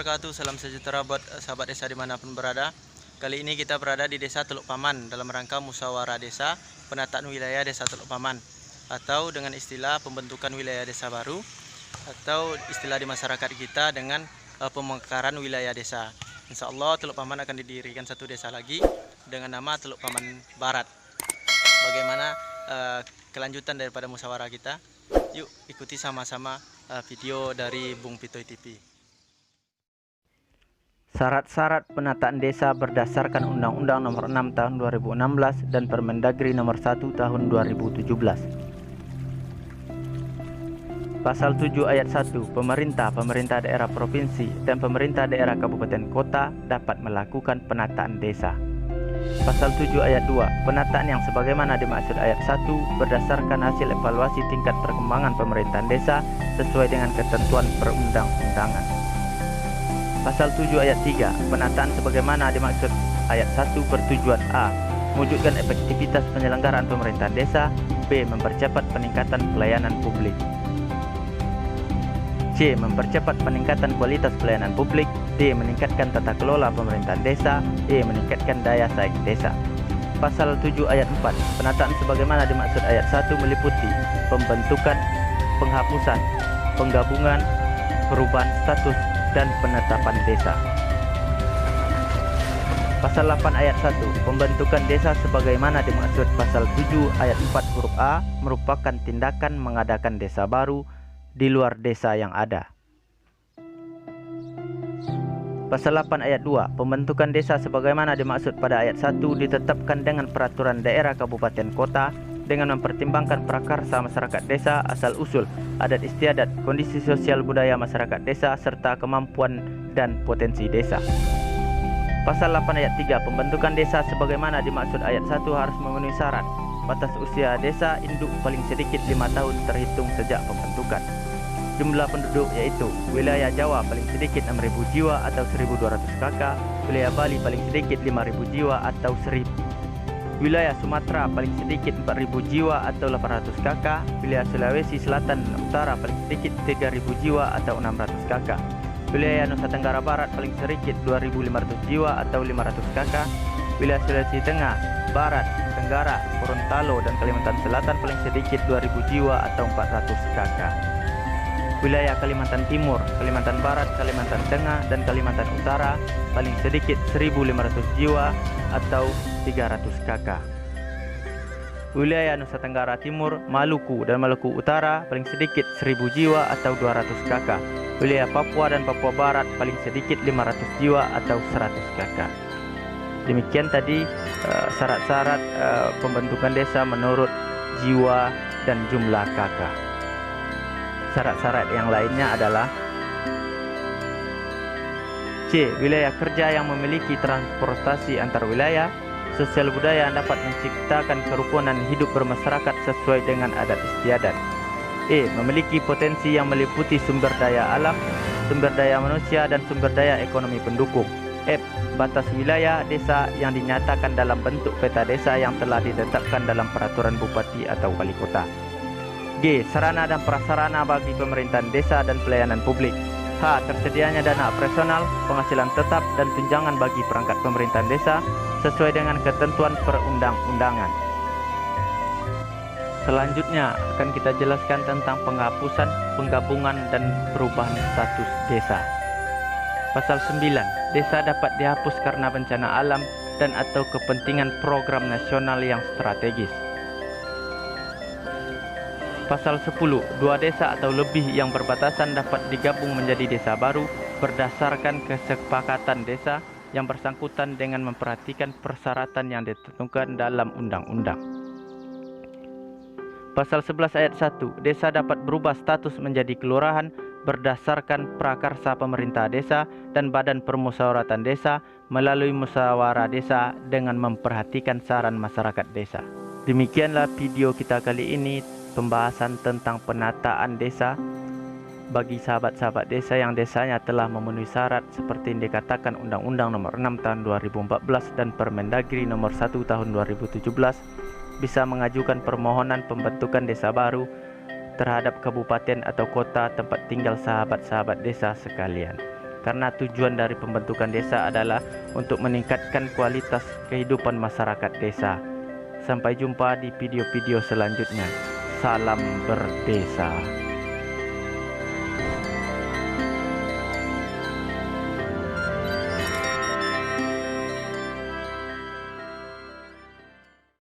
wabarakatuh. Salam sejahtera buat sahabat desa dimanapun berada. Kali ini kita berada di Desa Teluk Paman dalam rangka musyawarah desa penataan wilayah Desa Teluk Paman, atau dengan istilah pembentukan wilayah desa baru, atau istilah di masyarakat kita dengan pemekaran wilayah desa. Insya Allah Teluk Paman akan didirikan satu desa lagi dengan nama Teluk Paman Barat. Bagaimana kelanjutan daripada musyawarah kita? Yuk ikuti sama-sama video dari Bung Pitoy TV. Syarat-syarat penataan desa berdasarkan Undang-Undang Nomor 6 Tahun 2016 dan Permendagri Nomor 1 Tahun 2017. Pasal 7 Ayat 1, pemerintah daerah provinsi dan pemerintah daerah kabupaten kota dapat melakukan penataan desa. Pasal 7 Ayat 2, penataan yang sebagaimana dimaksud Ayat 1 berdasarkan hasil evaluasi tingkat perkembangan pemerintahan desa sesuai dengan ketentuan perundang-undangan. Pasal 7 Ayat 3, penataan sebagaimana dimaksud Ayat 1 bertujuan A. Mewujudkan efektivitas penyelenggaraan pemerintahan desa. B. Mempercepat peningkatan pelayanan publik. C. Mempercepat peningkatan kualitas pelayanan publik. D. Meningkatkan tata kelola pemerintahan desa. E. Meningkatkan daya saing desa. Pasal 7 Ayat 4, penataan sebagaimana dimaksud Ayat 1 meliputi pembentukan, penghapusan, penggabungan, perubahan status, dan penetapan desa. Pasal 8 Ayat 1, pembentukan desa sebagaimana dimaksud Pasal 7 Ayat 4 huruf A merupakan tindakan mengadakan desa baru di luar desa yang ada. Pasal 8 Ayat 2, pembentukan desa sebagaimana dimaksud pada Ayat 1 ditetapkan dengan peraturan daerah kabupaten kota dengan mempertimbangkan prakarsa masyarakat desa, asal-usul, adat istiadat, kondisi sosial budaya masyarakat desa, serta kemampuan dan potensi desa. Pasal 8 Ayat 3, pembentukan desa sebagaimana dimaksud Ayat 1 harus memenuhi syarat. Batas usia desa induk paling sedikit 5 tahun terhitung sejak pembentukan. Jumlah penduduk yaitu wilayah Jawa paling sedikit 6.000 jiwa atau 1.200 kakak, wilayah Bali paling sedikit 5.000 jiwa atau 1.000. Wilayah Sumatera paling sedikit 4.000 jiwa atau 800 kakak, wilayah Sulawesi Selatan dan Utara paling sedikit 3.000 jiwa atau 600 kakak, wilayah Nusa Tenggara Barat paling sedikit 2.500 jiwa atau 500 kakak, wilayah Sulawesi Tengah, Barat, Tenggara, Gorontalo dan Kalimantan Selatan paling sedikit 2.000 jiwa atau 400 kakak. Wilayah Kalimantan Timur, Kalimantan Barat, Kalimantan Tengah, dan Kalimantan Utara paling sedikit 1.500 jiwa atau 300 kakak. Wilayah Nusa Tenggara Timur, Maluku, dan Maluku Utara paling sedikit 1.000 jiwa atau 200 kakak. Wilayah Papua dan Papua Barat paling sedikit 500 jiwa atau 100 kakak. Demikian tadi syarat-syarat pembentukan desa menurut jiwa dan jumlah kakak. Syarat-syarat yang lainnya adalah C. Wilayah kerja yang memiliki transportasi antar wilayah, sosial budaya yang dapat menciptakan kerukunan hidup bermasyarakat sesuai dengan adat istiadat. E. Memiliki potensi yang meliputi sumber daya alam, sumber daya manusia, dan sumber daya ekonomi pendukung. F. Batas wilayah desa yang dinyatakan dalam bentuk peta desa yang telah ditetapkan dalam peraturan bupati atau wali kota. G. Sarana dan prasarana bagi pemerintahan desa dan pelayanan publik. H. Tersedianya dana operasional, penghasilan tetap, dan tunjangan bagi perangkat pemerintahan desa sesuai dengan ketentuan perundang-undangan. Selanjutnya akan kita jelaskan tentang penghapusan, penggabungan, dan perubahan status desa. Pasal 9. Desa dapat dihapus karena bencana alam dan atau kepentingan program nasional yang strategis. Pasal 10. Dua desa atau lebih yang berbatasan dapat digabung menjadi desa baru berdasarkan kesepakatan desa yang bersangkutan dengan memperhatikan persyaratan yang ditentukan dalam undang-undang. Pasal 11 Ayat 1. Desa dapat berubah status menjadi kelurahan berdasarkan prakarsa pemerintah desa dan badan permusyawaratan desa melalui musyawarah desa dengan memperhatikan saran masyarakat desa. Demikianlah video kita kali ini, pembahasan tentang penataan desa bagi sahabat-sahabat desa yang desanya telah memenuhi syarat seperti yang dikatakan Undang-Undang Nomor 6 Tahun 2014 dan Permendagri Nomor 1 Tahun 2017, bisa mengajukan permohonan pembentukan desa baru terhadap kabupaten atau kota tempat tinggal sahabat-sahabat desa sekalian. karena tujuan dari pembentukan desa adalah untuk meningkatkan kualitas kehidupan masyarakat desa. Sampai jumpa di video-video selanjutnya. Salam berdesa.